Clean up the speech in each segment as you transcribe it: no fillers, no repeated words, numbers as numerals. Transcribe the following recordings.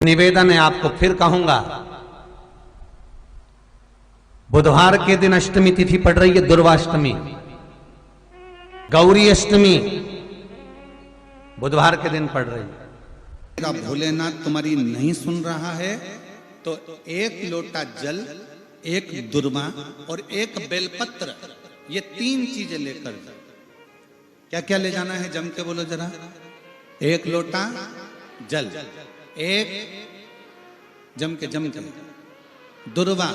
निवेदन है आपको फिर कहूंगा, बुधवार के दिन अष्टमी तिथि पड़ रही है, दुर्वाष्टमी, गौरी अष्टमी बुधवार के दिन पड़ रही है। भोलेनाथ तुम्हारी नहीं सुन रहा है तो एक लोटा जल, एक दुर्वा और एक बेलपत्र, ये 3 चीजें लेकर जाओ। क्या क्या ले जाना है, जम के बोलो जरा। एक लोटा जल, एक जम के दुर्वा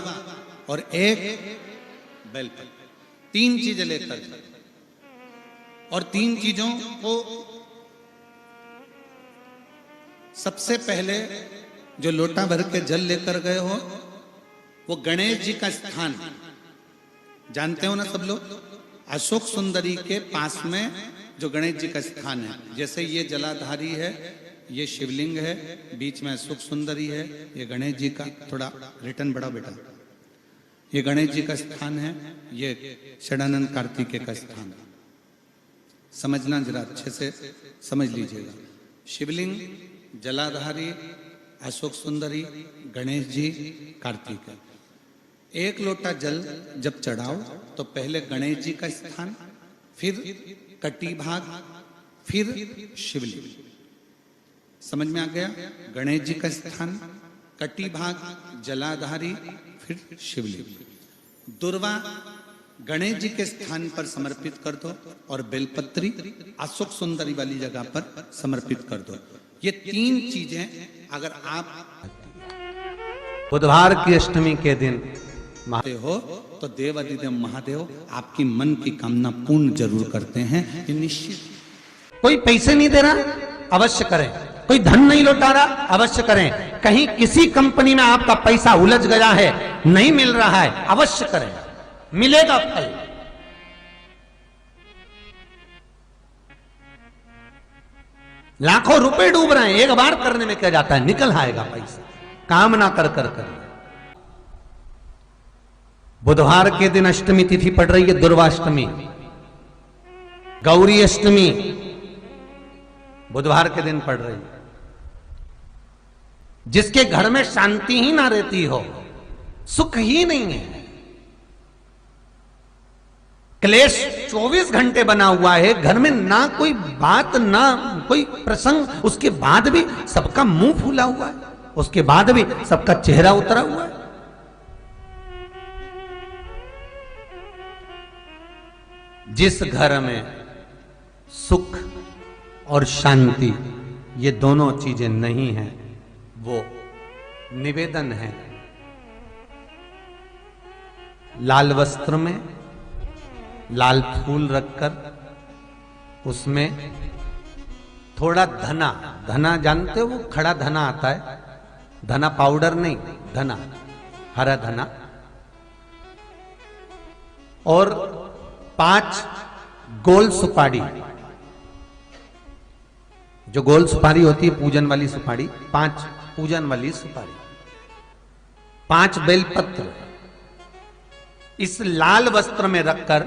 और एक बेलपत्र, 3 चीजें लेकर जाओ। और 3 चीजों को सबसे पहले जो लोटा भर के जल लेकर गए हो वो गणेश जी का स्थान जानते हो ना सब लोग, अशोक सुंदरी के पास में जो गणेश जी का स्थान है। जैसे ये जलाधारी है, ये शिवलिंग है, बीच में अशोक सुंदरी है, ये गणेश जी का, थोड़ा रिटर्न बढ़ाओ बेटा, ये गणेश जी का स्थान है, ये षडानंद कार्तिकेय का स्थान है। समझना जरा अच्छे से समझ लीजिएगा। शिवलिंग, जलाधारी, अशोक सुंदरी, गणेश जी, कार्तिकेय। एक लोटा जल जब चढ़ाओ तो पहले गणेश जी का स्थान, फिर कटी भाग, फिर शिवलिंग। समझ में आ गया? गणेश जी का स्थान, कटी भाग, जलाधारी, फिर शिवलिंग। दुर्वा गणेश जी के स्थान पर समर्पित कर दो और बेलपत्री अशोक सुंदरी वाली जगह पर समर्पित कर दो। ये 3 चीजें अगर आप बुधवार की अष्टमी के दिन हो तो देवाधिदेव महादेव आपकी मन की कामना पूर्ण जरूर करते हैं, ये निश्चित। कोई पैसे नहीं दे रहा, अवश्य करें। कोई धन नहीं लौटा रहा, अवश्य करें। कहीं किसी कंपनी में आपका पैसा उलझ गया है, नहीं मिल रहा है, अवश्य करें, मिलेगा फल। लाखों रुपए डूब रहे हैं, एक बार करने में क्या जाता है, निकल आएगा पैसा, काम ना कर कर कर। बुधवार के दिन अष्टमी तिथि पड़ रही है, दुर्वाष्टमी, गौरी अष्टमी बुधवार के दिन पड़ रही है। जिसके घर में शांति ही ना रहती हो, सुख ही नहीं है, क्लेश 24 घंटे बना हुआ है, घर में ना कोई बात ना कोई प्रसंग, उसके बाद भी सबका मुंह फूला हुआ है, उसके बाद भी सबका चेहरा उतरा हुआ है। जिस घर में सुख और शांति ये दोनों चीजें नहीं हैं, वो निवेदन है लाल वस्त्र में लाल फूल रखकर उसमें थोड़ा धना, धना जानते हो, वो खड़ा धना आता है, धना पाउडर नहीं, धना, हरा धना, और 5 गोल सुपारी, जो गोल सुपारी होती है पूजन वाली सुपारी, 5 पूजन वाली सुपारी, 5 बेलपत्र इस लाल वस्त्र में रखकर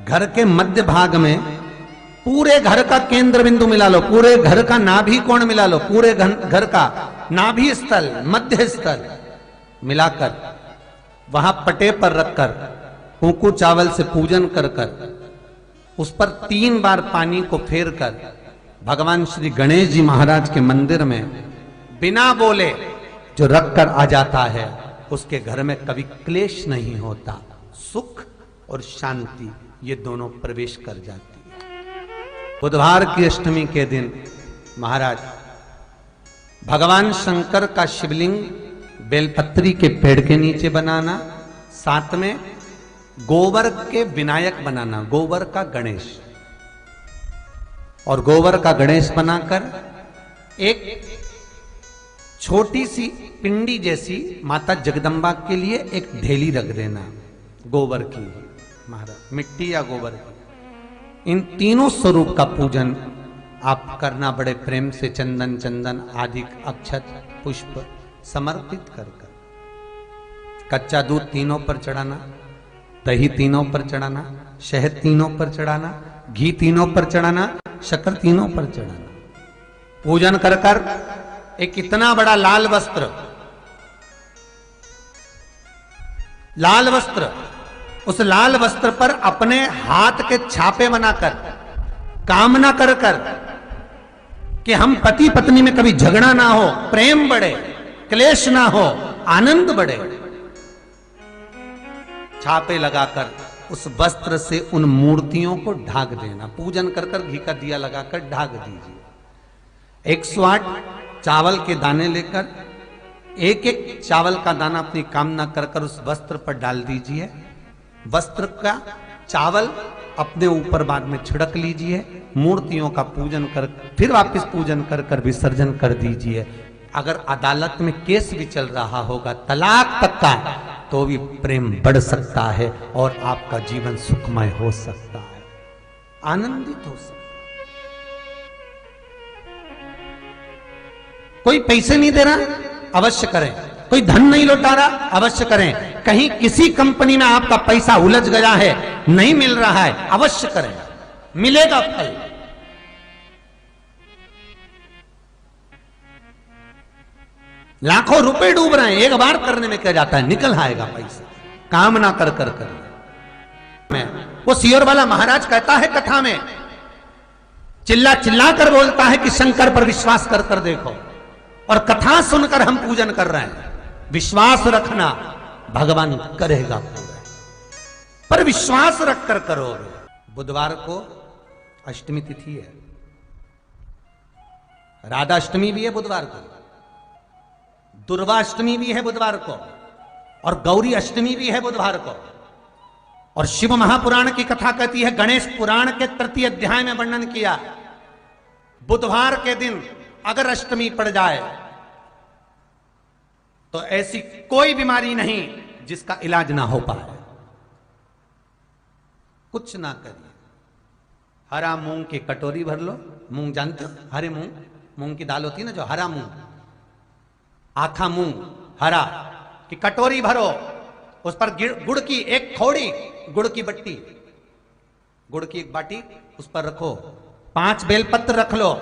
घर के मध्य भाग में पूरे घर का केंद्र बिंदु मिला लो, पूरे घर का नाभि कोण मिला लो, पूरे घर का नाभि स्थल, मध्य स्थल मिलाकर वहां पटे पर रखकर कुंकू चावल से पूजन कर उस पर 3 बार पानी को फेर कर भगवान श्री गणेश जी महाराज के मंदिर में बिना बोले जो रखकर आ जाता है, उसके घर में कभी क्लेश नहीं होता, सुख और शांति ये दोनों प्रवेश कर जाती है। बुधवार की अष्टमी के दिन महाराज भगवान शंकर का शिवलिंग बेलपत्री के पेड़ के नीचे बनाना, साथ में गोबर के विनायक बनाना, गोबर का गणेश, और गोबर का गणेश बनाकर एक छोटी सी पिंडी जैसी माता जगदम्बा के लिए एक ढेली रख देना, गोबर की, महाराज मिट्टी या गोबर की। इन तीनों स्वरूप का पूजन आप करना बड़े प्रेम से, चंदन आदि अक्षत पुष्प समर्पित कर कच्चा दूध तीनों पर चढ़ाना, दही तीनों पर चढ़ाना, शहद तीनों पर चढ़ाना, घी तीनों पर चढ़ाना, शक्कर तीनों पर चढ़ाना। पूजन कर एक इतना बड़ा लाल वस्त्र, लाल वस्त्र, उस लाल वस्त्र पर अपने हाथ के छापे बनाकर कामना कर कर कि हम पति पत्नी में कभी झगड़ा ना हो, प्रेम बढ़े, क्लेश ना हो, आनंद बढ़े, छापे लगाकर उस वस्त्र से उन मूर्तियों को ढाक देना। पूजन कर कर घी का दिया लगाकर ढाक दीजिए। 108 चावल के दाने लेकर एक एक चावल का दाना अपनी कामना कर कर उस वस्त्र पर डाल दीजिए। वस्त्र का चावल अपने ऊपर बाद में छिड़क लीजिए। मूर्तियों का पूजन कर फिर वापस पूजन कर कर विसर्जन कर दीजिए। अगर अदालत में केस भी चल रहा होगा तलाक तक का, तो भी प्रेम बढ़ सकता है और आपका जीवन सुखमय हो सकता है, आनंदित हो सकता है। कोई पैसे नहीं दे रहा, अवश्य करें। कोई धन नहीं लौटा रहा, अवश्य करें। कहीं किसी कंपनी में आपका पैसा उलझ गया है, नहीं मिल रहा है, अवश्य करें, मिलेगा फल। लाखों रुपए डूब रहे हैं, एक बार करने में क्या जाता है, निकल आएगा पैसा। कामना कर कर कर वो सियोर वाला महाराज कहता है कथा में, चिल्ला चिल्ला कर बोलता है कि शंकर पर विश्वास कर कर देखो, और कथा सुनकर हम पूजन कर रहे हैं। विश्वास रखना, भगवान करेगा पूरा, पर विश्वास रख कर करोगे। बुधवार को अष्टमी तिथि है, राधा अष्टमी भी है बुधवार को, दुर्गा अष्टमी भी है बुधवार को, और गौरी अष्टमी भी है बुधवार को। और शिव महापुराण की कथा कहती है, गणेश पुराण के 3 अध्याय में वर्णन किया, बुधवार के दिन अगर अष्टमी पड़ जाए तो ऐसी कोई बीमारी नहीं जिसका इलाज ना हो पाए। कुछ ना करिए, हरा मूंग की कटोरी भर लो। मूंग जानते हो, हरे मूंग, मूंग की दाल होती है ना जो, हरा मूंग, आखा मूंग हरा की कटोरी भरो, उस पर गुड़ की एक खोड़ी, गुड़ की बट्टी, गुड़ की एक बाटी उस पर रखो, 5 बेलपत्र रख लो।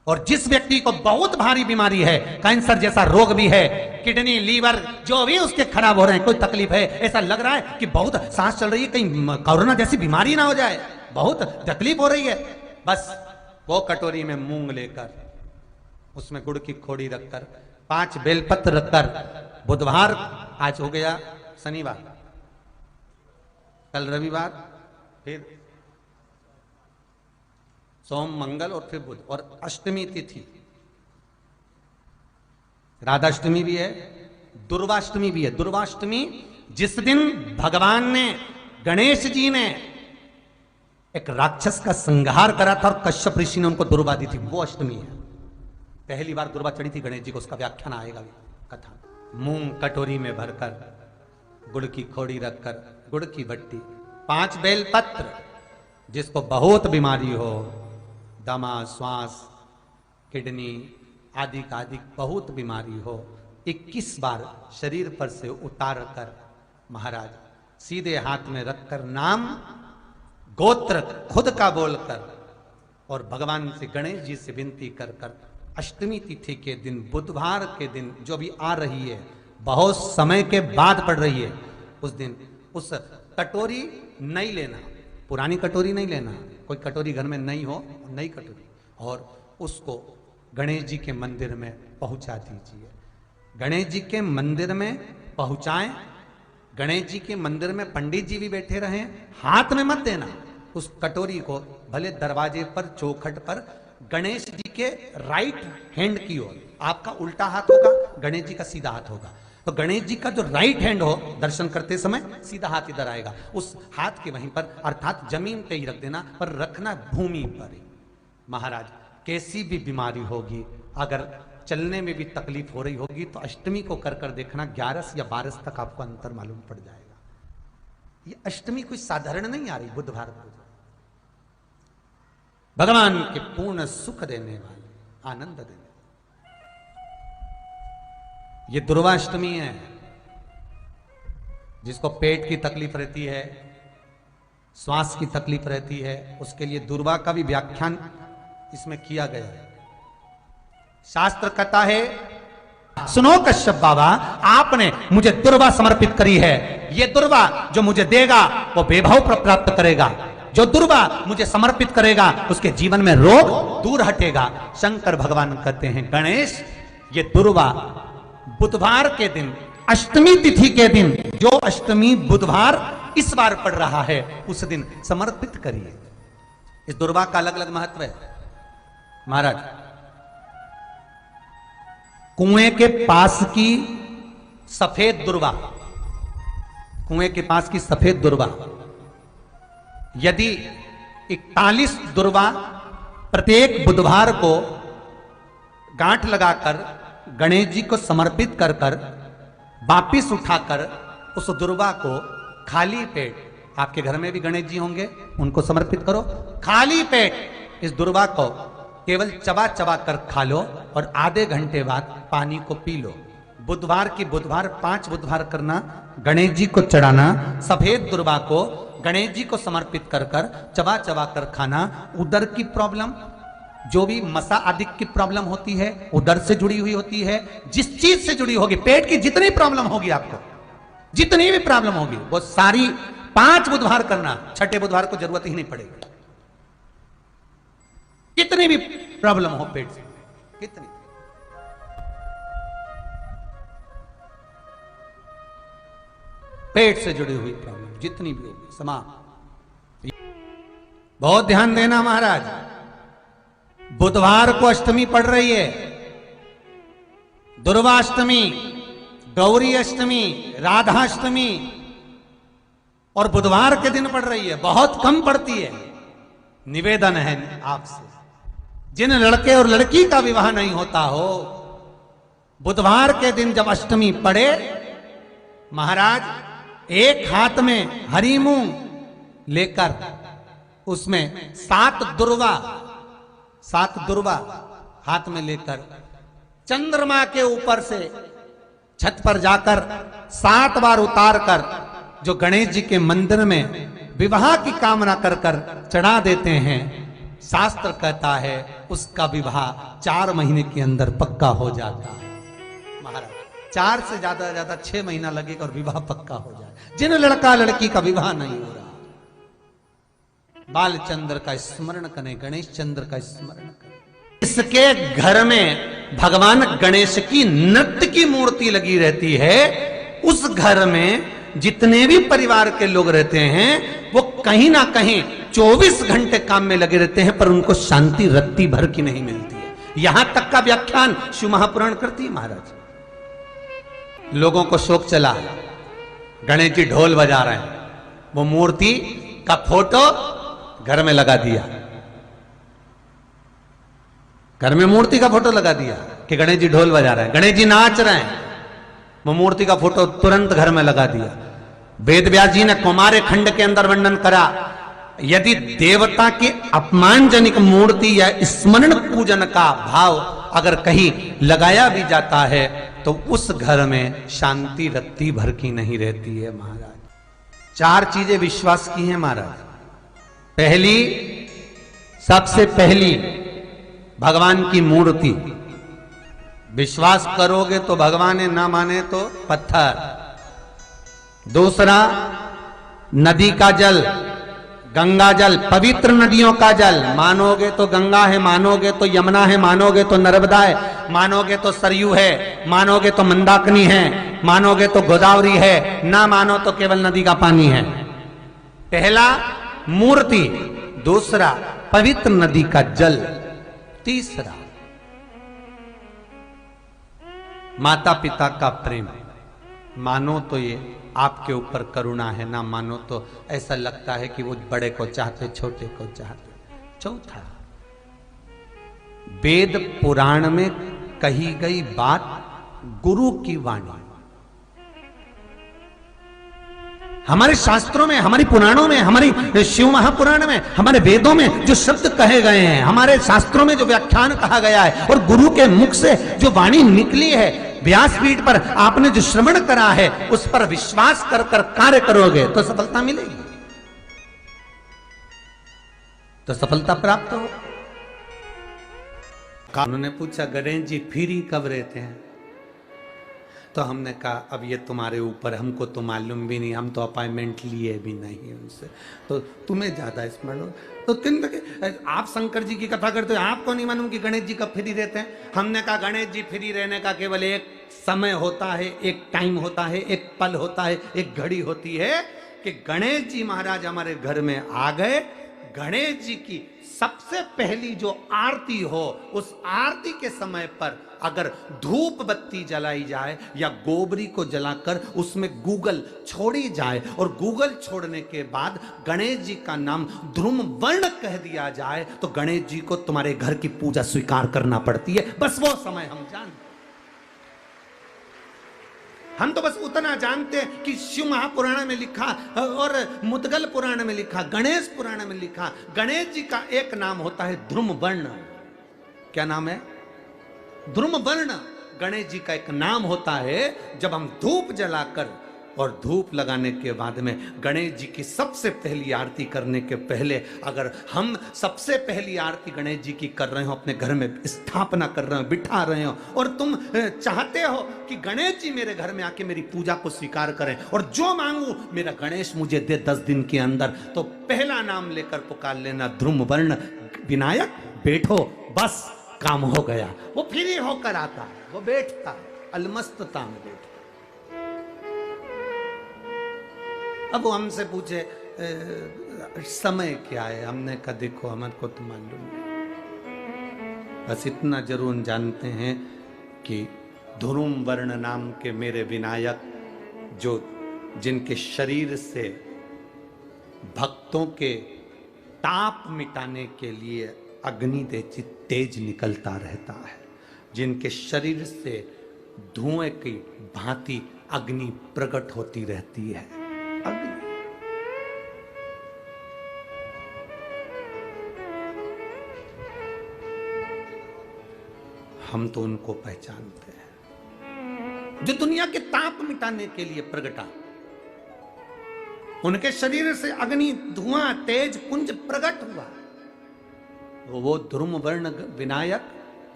और जिस व्यक्ति को बहुत भारी बीमारी है, कैंसर जैसा रोग भी है, किडनी, लीवर जो भी उसके खराब हो रहे हैं, कोई तकलीफ है, ऐसा लग रहा है कि बहुत सांस चल रही है, कहीं कोरोना जैसी बीमारी ना हो जाए, बहुत तकलीफ हो रही है, बस वो कटोरी में मूंग लेकर उसमें गुड़ की खोड़ी रखकर 5 बेलपत्र रखकर, बुधवार आज हो गया, शनिवार, कल रविवार, फिर सोम मंगल और फिर बुध, और अष्टमी तिथि, राधाष्टमी भी है, दुर्वाष्टमी भी है। दुर्वाष्टमी जिस दिन भगवान ने, गणेश जी ने एक राक्षस का संहार करा था और कश्यप ऋषि ने उनको दुर्वा दी थी, वो अष्टमी है। पहली बार दुर्वा चढ़ी थी गणेश जी को, उसका व्याख्यान आएगा कथा। मूंग कटोरी में भरकर, गुड़ की खोड़ी रखकर, गुड़ की बट्टी, 5 बेलपत्र, जिसको बहुत बीमारी हो, दमा, श्वास, किडनी आदि का आदि बहुत बीमारी हो, 21 बार शरीर पर से उतार कर महाराज सीधे हाथ में रखकर नाम गोत्र खुद का बोलकर और भगवान से, गणेश जी से विनती कर कर अष्टमी तिथि के दिन, बुधवार के दिन जो भी आ रही है, बहुत समय के बाद पड़ रही है, उस दिन उस कटोरी नहीं लेना, पुरानी कटोरी नहीं लेना, कोई कटोरी घर में नहीं हो, नई कटोरी, और उसको गणेश जी के मंदिर में पहुंचा दीजिए। गणेश जी के मंदिर में पहुंचाएं, गणेश जी के मंदिर में पंडित जी भी बैठे रहें, हाथ में मत देना उस कटोरी को, भले दरवाजे पर, चौखट पर, गणेश जी के राइट हैंड की ओर, आपका उल्टा हाथ होगा, गणेश जी का सीधा हाथ होगा, तो गणेश जी का जो राइट हैंड हो, दर्शन करते समय सीधा हाथ इधर आएगा, उस हाथ के वहीं पर, अर्थात जमीन पे ही रख देना, पर रखना भूमि पर ही। महाराज कैसी भी बीमारी होगी, अगर चलने में भी तकलीफ हो रही होगी, तो अष्टमी को कर कर देखना, 11 या 12 तक आपको अंतर मालूम पड़ जाएगा। ये अष्टमी कोई साधारण नहीं आ रही, बुधवार को भगवान के पूर्ण सुख देने वाले, आनंद देने, ये दुर्वाष्टमी है। जिसको पेट की तकलीफ रहती है, श्वास की तकलीफ रहती है, उसके लिए दुर्वा का भी व्याख्यान इसमें किया गया है। शास्त्र कहता है, सुनो कश्यप बाबा, आपने मुझे दुर्वा समर्पित करी है। ये दुर्वा जो मुझे देगा वो वैभव प्राप्त करेगा। जो दुर्वा मुझे समर्पित करेगा उसके जीवन में रोग दूर हटेगा। शंकर भगवान कहते हैं, गणेश, ये दुर्वा बुधवार के दिन, अष्टमी तिथि के दिन, जो अष्टमी बुधवार इस बार पड़ रहा है, उस दिन समर्पित करिए। इस दुर्वा का अलग अलग महत्व है महाराज। कुएं के पास की सफेद दुर्वा, कुएं के पास की सफेद दुर्वा, यदि 41 दुर्वा प्रत्येक बुधवार को गांठ लगाकर गणेश जी को समर्पित कर कर वापिस उठाकर उस दुर्वा को खाली पेट, आपके घर में भी गणेश जी होंगे, उनको समर्पित करो। खाली पेट इस दुर्वा को केवल चबा चबा कर खा लो और आधे घंटे बाद पानी को पी लो। बुधवार की बुधवार 5 बुधवार करना, गणेश जी को चढ़ाना। सफेद दुर्वा को गणेश जी को समर्पित कर कर चबा चबा कर खाना। उदर की प्रॉब्लम, जो भी मसा आदि की प्रॉब्लम होती है, उदर से जुड़ी हुई होती है, जिस चीज से जुड़ी होगी, पेट की जितनी प्रॉब्लम होगी, आपको जितनी भी प्रॉब्लम होगी, वो सारी 5 बुधवार करना। 6ठे बुधवार को जरूरत ही नहीं पड़ेगी। कितनी भी प्रॉब्लम हो पेट से, कितनी, पेट से जुड़ी हुई प्रॉब्लम जितनी भी होगी समाप्त। बहुत ध्यान देना महाराज, बुधवार को अष्टमी पड़ रही है, दुर्वाष्टमी, गौरी अष्टमी, राधाष्टमी, और बुधवार के दिन पड़ रही है। बहुत कम पड़ती है। निवेदन है आपसे, जिन लड़के और लड़की का विवाह नहीं होता हो, बुधवार के दिन जब अष्टमी पड़े, महाराज एक हाथ में हरी मूंग लेकर उसमें 7 दुर्वा हाथ में लेकर चंद्रमा के ऊपर से छत पर जाकर 7 बार उतार कर जो गणेश जी के मंदिर में विवाह की कामना कर कर चढ़ा देते हैं, शास्त्र कहता है उसका विवाह 4 महीने के अंदर पक्का हो जाता है। महाराज 4 से ज्यादा 6 महीना लगेगा और विवाह पक्का हो जाए। जिन लड़का लड़की का विवाह नहीं हो रहा, बालचंद्र का स्मरण करें, गणेश चंद्र का स्मरण करें। इसके घर में भगवान गणेश की नृत्य की मूर्ति लगी रहती है। उस घर में जितने भी परिवार के लोग रहते हैं, वो कहीं ना कहीं 24 घंटे काम में लगे रहते हैं, पर उनको शांति रत्ती भर की नहीं मिलती है। यहां तक का व्याख्यान शिव महापुराण करती है महाराज। लोगों को शोक चला, गणेश जी ढोल बजा रहे हैं, वो मूर्ति का फोटो घर में लगा दिया, घर में मूर्ति का फोटो लगा दिया कि गणेश जी ढोल बजा रहे हैं, गणेश जी नाच रहे हैं, वो मूर्ति का फोटो तुरंत घर में लगा दिया। वेद व्यास जी ने कुमारे खंड के अंदर वर्णन करा, यदि देवता की अपमानजनक मूर्ति या स्मरण पूजन का भाव अगर कहीं लगाया भी जाता है, तो उस घर में शांति रत्ती भर की नहीं रहती है महाराज। 4 चीजें विश्वास की हैं महाराज। पहली, सबसे पहली, भगवान की मूर्ति। विश्वास करोगे तो भगवान है, ना माने तो पत्थर। दूसरा, नदी का जल, गंगा जल, पवित्र नदियों का जल। मानोगे तो गंगा है, मानोगे तो यमुना है, मानोगे तो नर्मदा है, मानोगे तो सरयू है, मानोगे तो मंदाकिनी है, मानोगे तो गोदावरी है, ना मानो तो केवल नदी का पानी है। पहला मूर्ति, दूसरा पवित्र नदी का जल, तीसरा माता पिता का प्रेम। मानो तो ये आपके ऊपर करुणा है, ना मानो तो ऐसा लगता है कि वो बड़े को चाहते, छोटे को चाहते। चौथा, वेद पुराण में कही गई बात गुरु की वाणी। हमारे शास्त्रों में, हमारी पुराणों में, हमारी शिव महापुराण में, हमारे वेदों में जो शब्द कहे गए हैं, हमारे शास्त्रों में जो व्याख्यान कहा गया है, और गुरु के मुख से जो वाणी निकली है, व्यासपीठ पर आपने जो श्रवण करा है, उस पर विश्वास कर कर कार्य करोगे तो सफलता मिलेगी, तो सफलता प्राप्त हो। उन्होंने पूछा गणेश जी फ्री कब रहते हैं? तो हमने कहा अब ये तुम्हारे ऊपर, हमको तो मालूम भी नहीं, हम तो अपॉइंटमेंट लिए भी नहीं उनसे, तो तुम्हें ज्यादा स्मरण हो। तो किन आप शंकर जी की कथा करते हो, आपको नहीं मालूम कि गणेश जी कब फ्री रहते हैं? हमने कहा गणेश जी फ्री रहने का केवल एक समय होता है, एक टाइम होता है, एक पल होता है, एक घड़ी होती है कि गणेश जी महाराज हमारे घर में आ गए। गणेश जी की सबसे पहली जो आरती हो, उस आरती के समय पर अगर धूप बत्ती जलाई जाए या गोबरी को जलाकर उसमें गूगल छोड़ी जाए और गूगल छोड़ने के बाद गणेश जी का नाम ध्रुम वर्ण कह दिया जाए, तो गणेश जी को तुम्हारे घर की पूजा स्वीकार करना पड़ती है। बस वो समय हम जानते, हम तो बस उतना जानते हैं कि शिव महापुराण में लिखा और मुद्गल पुराण में लिखा, गणेश पुराण में लिखा, गणेश जी का एक नाम होता है ध्रुम वर्ण। क्या नाम है? ध्रुम वर्ण गणेश जी का एक नाम होता है। जब हम धूप जलाकर और धूप लगाने के बाद में गणेश जी की सबसे पहली आरती करने के पहले अगर हम सबसे पहली आरती गणेश जी की कर रहे हो, अपने घर में स्थापना कर रहे हो, बिठा रहे हो, और तुम चाहते हो कि गणेश जी मेरे घर में आके मेरी पूजा को स्वीकार करें और जो मांगू मेरा गणेश मुझे दे 10 दिन के अंदर, तो पहला नाम लेकर पुकार लेना ध्रुम वर्ण विनायक, बैठो, बस काम हो गया। वो फ्री होकर आता है, वो बैठता है, अलमस्तता में बैठता। अब वो हमसे पूछे समय क्या है, हमने कहा देखो हमारे को तो मालूम नहीं, बस इतना जरूर जानते हैं कि ध्रुम वर्ण नाम के मेरे विनायक, जो जिनके शरीर से भक्तों के ताप मिटाने के लिए अग्नि तेज निकलता रहता है, जिनके शरीर से धुएं की भांति अग्नि प्रकट होती रहती है। अग्नि हम तो उनको पहचानते हैं जो दुनिया के ताप मिटाने के लिए प्रगटा, उनके शरीर से अग्नि धुआं तेज पुंज प्रकट हुआ। वो ध्रुम वर्ण विनायक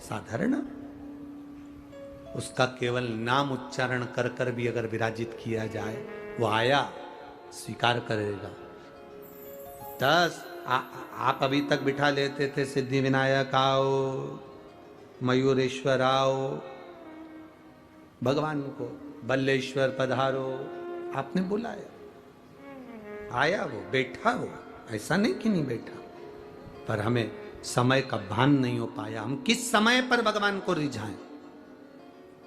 साधारण, उसका केवल नाम उच्चारण कर कर भी अगर विराजित किया जाए, वो आया स्वीकार करेगा। 10 आप अभी तक बिठा लेते थे सिद्धि विनायक आओ, मयूरेश्वर आओ, भगवान को बल्लेश्वर पधारो, आपने बुलाया, आया, वो बैठा, वो ऐसा नहीं कि नहीं बैठा, पर हमें समय का भान नहीं हो पाया। हम किस समय पर भगवान को रिझाएं?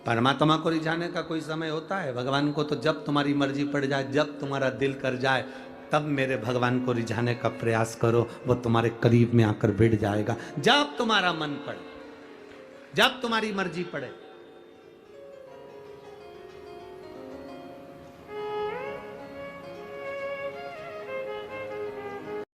परमात्मा को रिझाने का कोई समय होता है? भगवान को तो जब तुम्हारी मर्जी पड़ जाए, जब तुम्हारा दिल कर जाए, तब मेरे भगवान को रिझाने का प्रयास करो, वो तुम्हारे करीब में आकर बैठ जाएगा। जब तुम्हारा मन पड़े, जब तुम्हारी मर्जी पड़े।